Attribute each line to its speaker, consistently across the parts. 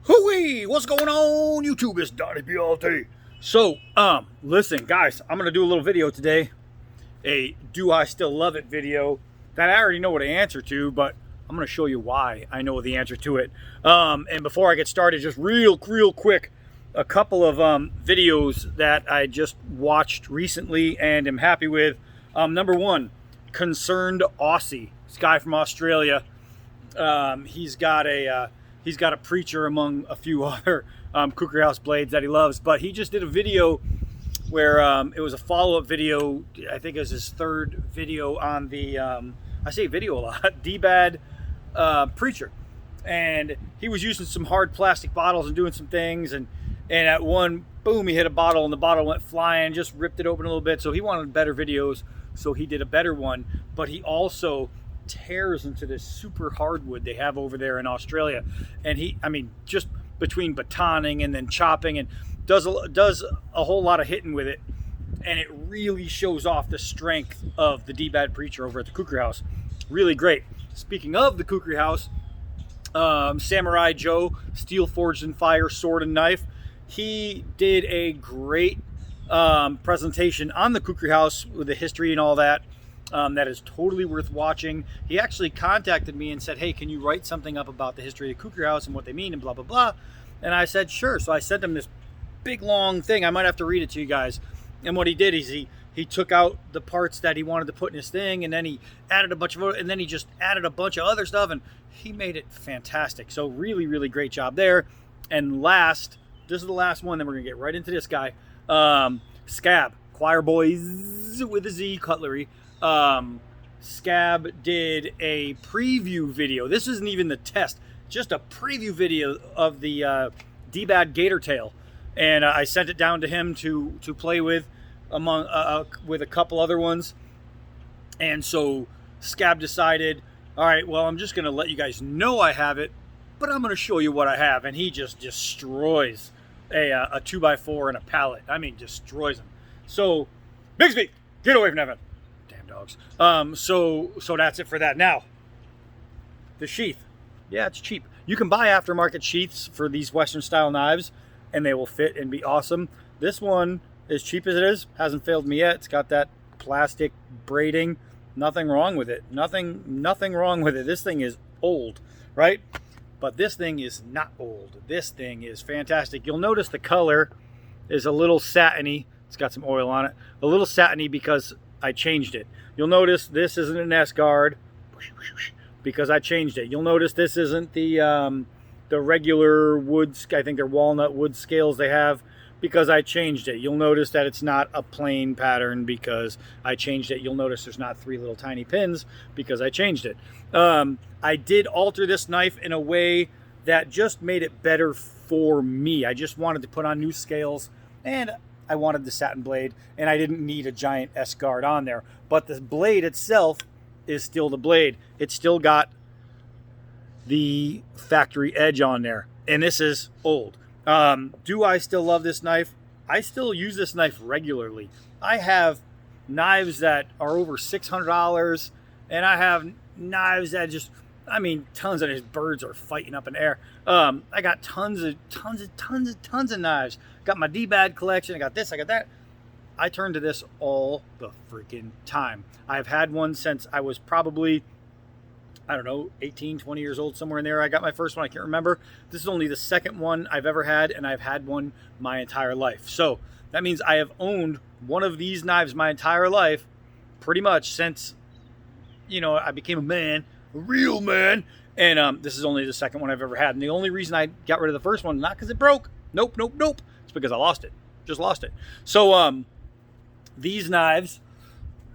Speaker 1: Hooey! What's going on, YouTube? It's Donnie BLT. So, listen, guys, I'm gonna do a little video today. A Do I Still Love It video that I already know what the answer to, but I'm gonna show you why I know the answer to it. And before I get started, just real quick, a couple of videos that I just watched recently and am happy with. Number one, Concerned Aussie. This guy from Australia. He's got a preacher among a few other Cookery House blades that he loves, but he just did a video where it was a follow-up video. I think it was his third video on the I say video a lot, D-Bad preacher, and he was using some hard plastic bottles and doing some things, and at one, boom, he hit a bottle and the bottle went flying, just ripped it open a little bit. So he wanted better videos, so he did a better one, but he also tears into this super hardwood they have over there in Australia, and just between batoning and then chopping, and does a whole lot of hitting with it, and it really shows off the strength of the D-Bad preacher over at the Cookery House. Really great. Speaking of the Cookery House, Samurai Joe, steel forged in fire, sword and knife, he did a great presentation on the Cookery House with the history and all that. That is totally worth watching. He actually contacted me and said, hey, can you write something up about the history of the Cookery House and what they mean and blah, blah, blah. And I said, sure. So I sent him this big, long thing. I might have to read it to you guys. And what he did is he took out the parts that he wanted to put in his thing, and then he added a bunch of, and then he just added a bunch of other stuff, and he made it fantastic. So really great job there. And last, this is the last one, then we're going to get right into this guy. Scab, Choir Boys with a Z Cutlery. Scab did a preview video. This isn't even the test, just a preview video of the D-Bad Gator Tail, and I sent it down to him to play with among with a couple other ones. And so Scab decided, all right, well, I'm just gonna let you guys know I have it, but I'm gonna show you what I have. And he just destroys a 2x4 and a pallet. I mean, destroys them. So Bigsby, get away from that. Dogs. So that's it for that. Now, the sheath. Yeah, it's cheap. You can buy aftermarket sheaths for these Western style knives, and they will fit and be awesome. This one, as cheap as it is, hasn't failed me yet. It's got that plastic braiding. Nothing wrong with it. Nothing wrong with it. This thing is old, right? But this thing is not old. This thing is fantastic. You'll notice the color is a little satiny. It's got some oil on it. A little satiny because I changed it. You'll notice this isn't an S guard because I changed it. You'll notice this isn't the regular wood, I think they're walnut wood scales they have, because I changed it. You'll notice that it's not a plain pattern because I changed it. You'll notice there's not 3 little tiny pins because I changed it. I did alter this knife in a way that just made it better for me. I just wanted to put on new scales, and I wanted the satin blade, and I didn't need a giant S guard on there. But the blade itself is still the blade. It's still got the factory edge on there, and this is old. Do I still love this knife? I still use this knife regularly. I have knives that are over $600, and I have knives that just, I mean, tons of these birds are fighting up in the air. I got tons of knives. Got my D-Bad collection. I got this, I got that. I turn to this all the freaking time. I've had one since I was probably, I don't know, 18, 20 years old, somewhere in there. I got my first one, I can't remember. This is only the second one I've ever had, and I've had one my entire life. So that means I have owned one of these knives my entire life, pretty much since, I became a man. A real man. And this is only the second one I've ever had. And the only reason I got rid of the first one, not because it broke. Nope. It's because I lost it. Just lost it. So these knives,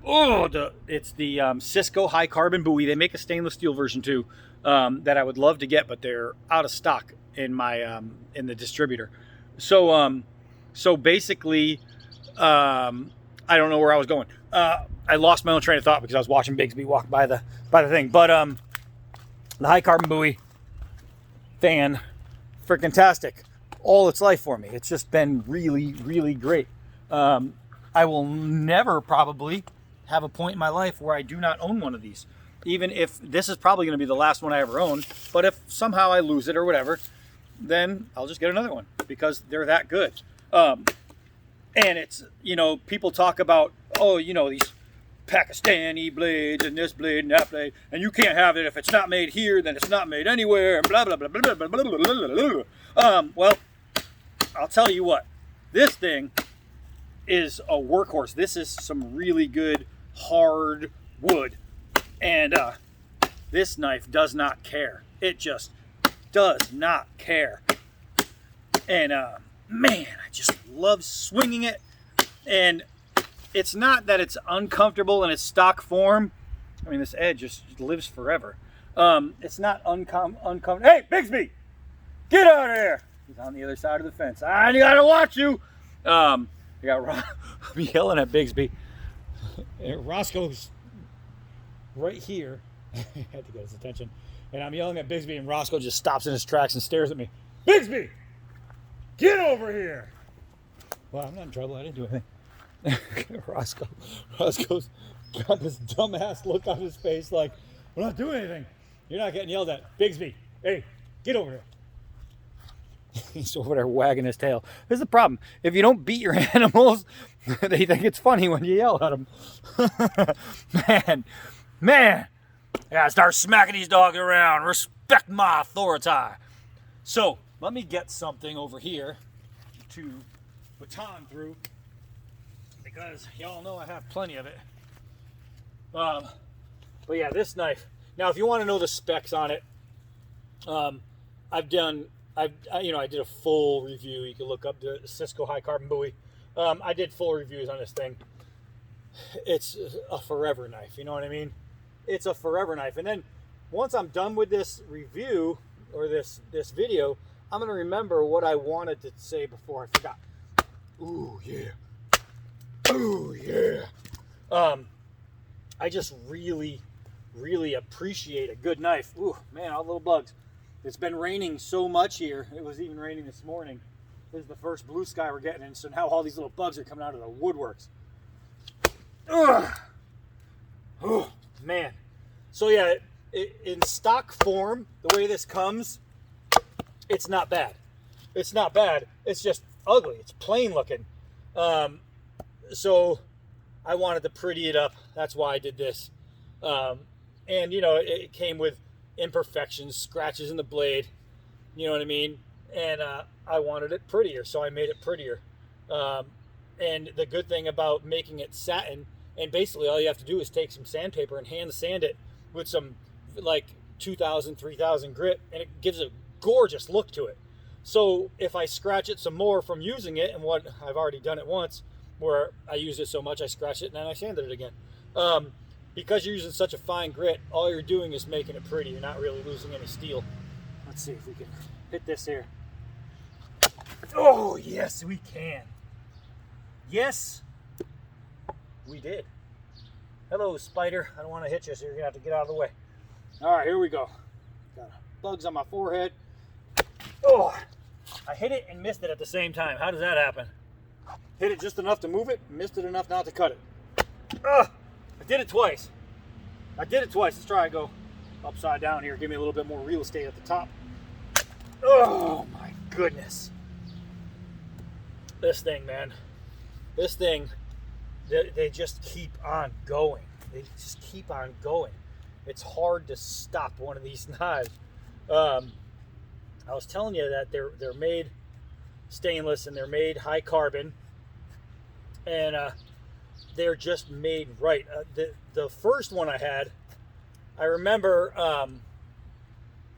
Speaker 1: it's the Szco High Carbon Bowie. They make a stainless steel version too that I would love to get, but they're out of stock in my in the distributor. So basically, I don't know where I was going. I lost my own train of thought because I was watching Bigsby walk by the thing. But the High Carbon Bowie, fan, freaking tastic. All its life for me. It's just been really great. I will never probably have a point in my life where I do not own one of these. Even if this is probably going to be the last one I ever own, but if somehow I lose it or whatever, then I'll just get another one because they're that good. And it's, you know, people talk about, oh, you know, these Pakistani blades and this blade and that blade, and you can't have it if it's not made here, then it's not made anywhere, and blah, blah, blah, blah, blah, blah, blah, blah, blah. Well, I'll tell you what, this thing is a workhorse. This is some really good hard wood, and this knife does not care. It just does not care. And man, I just love swinging it. And it's not that it's uncomfortable in its stock form. I mean, this edge just lives forever. It's not uncomfortable. Hey, Bigsby, get out of here. He's on the other side of the fence. I gotta watch you. I'm yelling at Bigsby. Roscoe's right here. I had to get his attention. And I'm yelling at Bigsby, and Roscoe just stops in his tracks and stares at me. Bigsby, get over here. Well, I'm not in trouble. I didn't do anything. Roscoe's got this dumbass look on his face like, we're not doing anything. You're not getting yelled at. Bigsby, hey, get over here. He's over there wagging his tail. This is the problem. If you don't beat your animals, they think it's funny when you yell at them. Man. I gotta start smacking these dogs around. Respect my authority. So, let me get something over here to baton through, because y'all know I have plenty of it. But yeah, this knife. Now, if you want to know the specs on it, I did a full review. You can look up the Szco High Carbon Bowie. I did full reviews on this thing. It's a forever knife. You know what I mean? It's a forever knife. And then once I'm done with this review or this video, I'm going to remember what I wanted to say before I forgot. Ooh, yeah. Ooh, yeah. I just really, really appreciate a good knife. Ooh, man, all the little bugs. It's been raining so much here. It was even raining this morning. This is the first blue sky we're getting, and so now all these little bugs are coming out of the woodworks. Ugh. Oh, man. So yeah, in stock form, the way this comes, it's not bad. It's not bad. It's just ugly. It's plain looking. So I wanted to pretty it up. That's why I did this. And you know, it came with imperfections, scratches in the blade. You know what I mean? And I wanted it prettier, so I made it prettier. And the good thing about making it satin, and basically all you have to do is take some sandpaper and hand sand it with some like 2000, 3000 grit, and it gives a gorgeous look to it. So if I scratch it some more from using it, and what I've already done it once, where I used it so much I scratched it and then I sanded it again. Because you're using such a fine grit, all you're doing is making it pretty. You're not really losing any steel. Let's see if we can hit this here. Oh, yes, we can. Yes, we did. Hello, spider. I don't want to hit you, so you're going to have to get out of the way. All right, here we go. Got bugs on my forehead. Oh, I hit it and missed it at the same time. How does that happen? Hit it just enough to move it, missed it enough not to cut it. I did it twice. Let's try and go upside down here. Give me a little bit more real estate at the top. Oh, my goodness. This thing, man. This thing, they just keep on going. They just keep on going. It's hard to stop one of these knives. I was telling you that they're made stainless and they're made high carbon, and they're just made right. The first one I had, I remember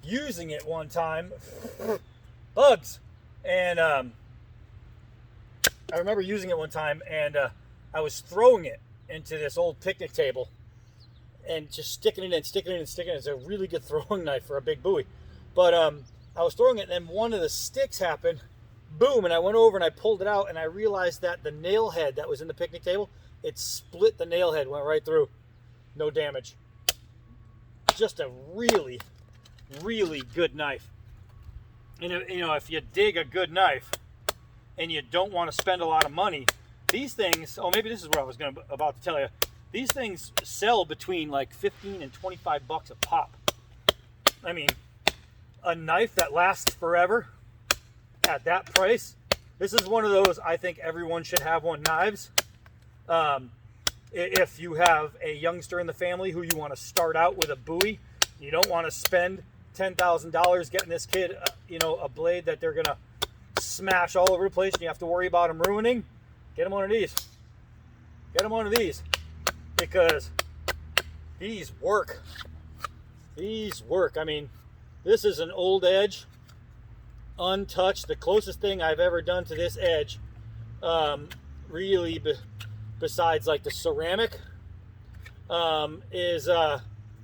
Speaker 1: using it one time, bugs, and I remember using it one time, and I was throwing it into this old picnic table and just sticking it in. It's a really good throwing knife for a big Bowie. But I was throwing it, and then one of the sticks happened, boom, and I went over and I pulled it out, and I realized that the nail head that was in the picnic table, it split the nail head, went right through. No damage. Just a really, really good knife. And you know, if you dig a good knife and you don't want to spend a lot of money, these things, oh, maybe this is what I was about to tell you. These things sell between like 15 and 25 bucks a pop. I mean, a knife that lasts forever, at that price, this is one of those, I think everyone should have one knives. If you have a youngster in the family who you want to start out with a Bowie, you don't want to spend $10,000 getting this kid, a blade that they're going to smash all over the place and you have to worry about them ruining. Get them one of these. Get them one of these. Because these work. These work. I mean, this is an old edge, untouched. The closest thing I've ever done to this edge, really, besides like the ceramic, is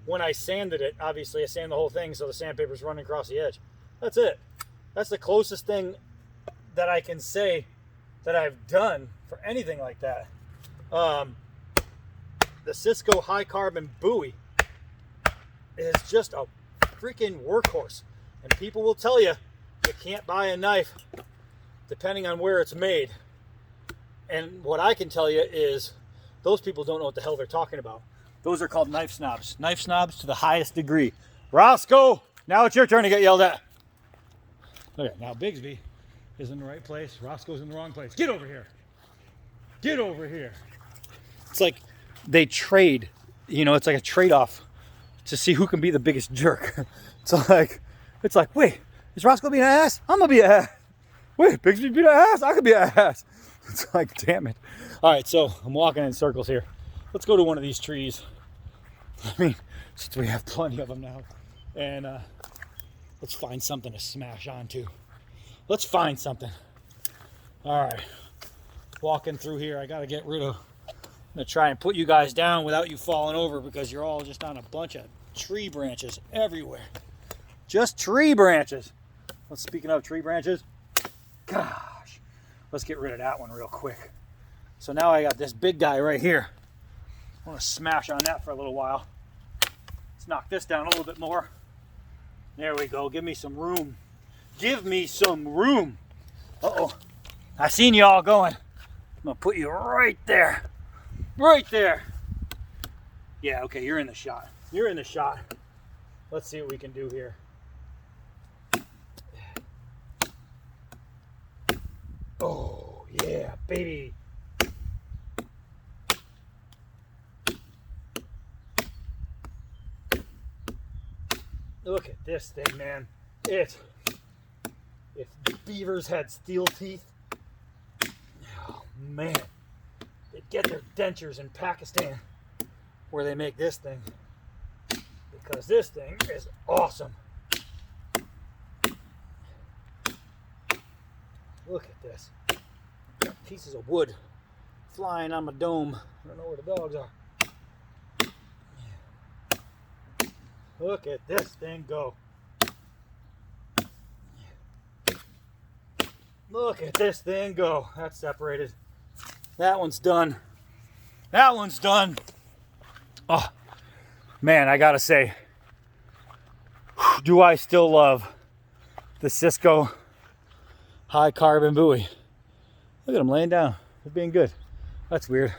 Speaker 1: when I sanded it. Obviously, I sand the whole thing so the sandpaper's running across the edge. That's it. That's the closest thing that I can say that I've done for anything like that. The Szco High Carbon Bowie is just a freaking workhorse. And people will tell you can't buy a knife depending on where it's made. And what I can tell you is those people don't know what the hell they're talking about. Those are called knife snobs. Knife snobs to the highest degree. Roscoe, now it's your turn to get yelled at. Okay, now Bigsby is in the right place. Roscoe's in the wrong place. Get over here. Get over here. It's like they trade, it's like a trade-off to see who can be the biggest jerk. It's like, wait, is Roscoe being an ass? I'm gonna be an ass. Wait, Bigsby being an ass? I could be an ass. It's like, damn it. All right, so I'm walking in circles here. Let's go to one of these trees. I mean, since we have plenty of them now. And let's find something to smash onto. Let's find something. All right, walking through here. I gotta get rid of, I'm gonna try and put you guys down without you falling over because you're all just on a bunch of tree branches everywhere. Just tree branches. Well, speaking of tree branches, gosh, let's get rid of that one real quick. So now I got this big guy right here. I want to smash on that for a little while. Let's knock this down a little bit more. There we go. Give me some room. Give me some room. Uh-oh. I seen you all going. I'm going to put you right there. Right there. Yeah, okay, you're in the shot. You're in the shot. Let's see what we can do here. Oh, yeah, baby. Look at this thing, man. If beavers had steel teeth, oh, man. They'd get their dentures in Pakistan where they make this thing. Because this thing is awesome. Look at this. Got pieces of wood flying on my dome. I don't know where the dogs are. Look at this thing go. Look at this thing go. That's separated. That one's done. That one's done. Oh, man, I gotta say, do I still love the Szco High Carbon Bowie? Look at them laying down. They're being good. That's weird.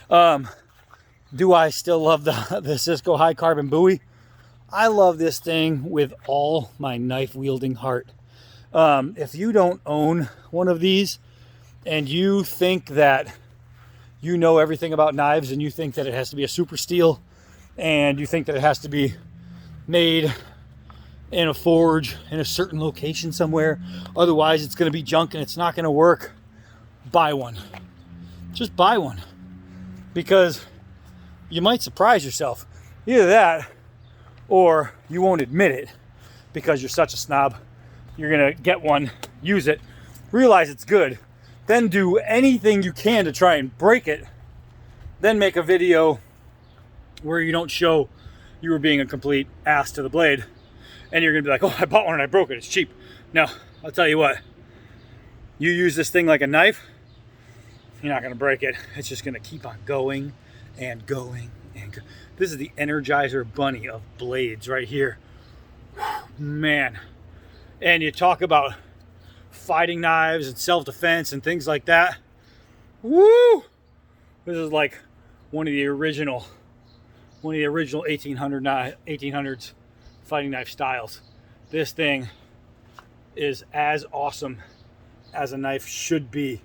Speaker 1: Do I still love the Szco High Carbon Bowie? I love this thing with all my knife-wielding heart. If you don't own one of these and you think that you know everything about knives and you think that it has to be a super steel and you think that it has to be made in a forge in a certain location somewhere, otherwise it's going to be junk and it's not going to work, buy one. Just buy one. Because you might surprise yourself. Either that, or you won't admit it because you're such a snob. You're gonna get one, use it, realize it's good, then do anything you can to try and break it, then make a video where you don't show you were being a complete ass to the blade, and you're gonna be like, oh, I bought one and I broke it, it's cheap. No, I'll tell you what, you use this thing like a knife, you're not gonna break it. It's just gonna keep on going and going and going. This is the Energizer Bunny of blades right here. Man. And you talk about fighting knives and self-defense and things like that. Woo! This is like one of the original 1800s fighting knife styles. This thing is as awesome as a knife should be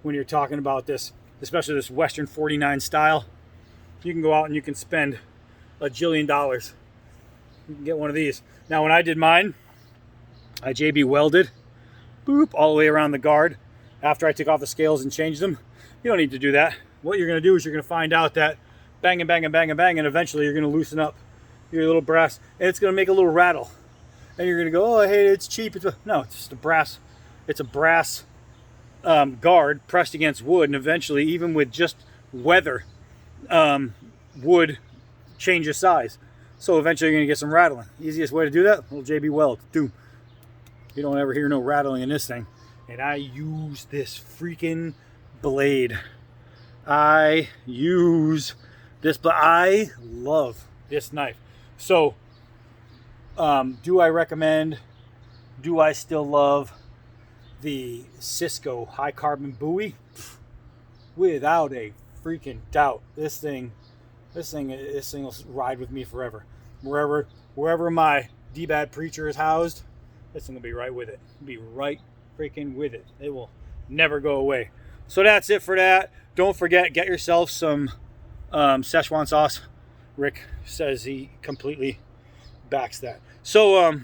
Speaker 1: when you're talking about this, especially this Western 49 style. You can go out and you can spend $1 jillion. You can get one of these. Now, when I did mine, I JB welded, boop, all the way around the guard. After I took off the scales and changed them, you don't need to do that. What you're going to do is you're going to find out that bang and bang and bang and bang, and eventually you're going to loosen up your little brass, and it's going to make a little rattle. And you're going to go, oh, hey, it's cheap. No, it's just a brass. It's a brass guard pressed against wood, and eventually, even with just weather, wood changes size. So eventually you're going to get some rattling. Easiest way to do that, little JB weld. Doom. You don't ever hear no rattling in this thing. And I use this freaking blade. I use this, but I love this knife. So, do I recommend, do I still love the Szco High Carbon Bowie? Without a freaking doubt. This thing will ride with me forever. Wherever my D-Bad preacher is housed, this thing will be right with it. Be right freaking with it. It will never go away. So that's it for that. Don't forget, get yourself some Szechuan sauce. Rick says he completely backs that. So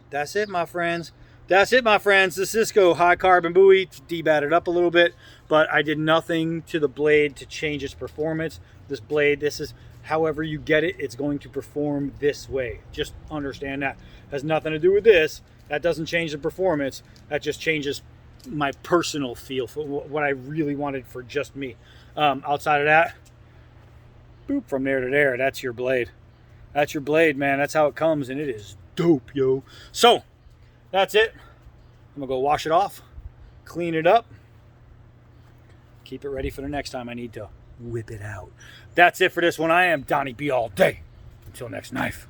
Speaker 1: that's it, my friends. That's it, my friends. The Szco High Carbon Bowie, debatted up a little bit, but I did nothing to the blade to change its performance. This blade, this is however you get it, it's going to perform this way. Just understand that. Has nothing to do with this. That doesn't change the performance. That just changes my personal feel for what I really wanted for just me. Outside of that, boop, from there to there, that's your blade. That's your blade, man. That's how it comes, and it is dope, yo. So, that's it. I'm going to go wash it off, clean it up, keep it ready for the next time I need to whip it out. That's it for this one. I am Donnie B all day. Until next knife.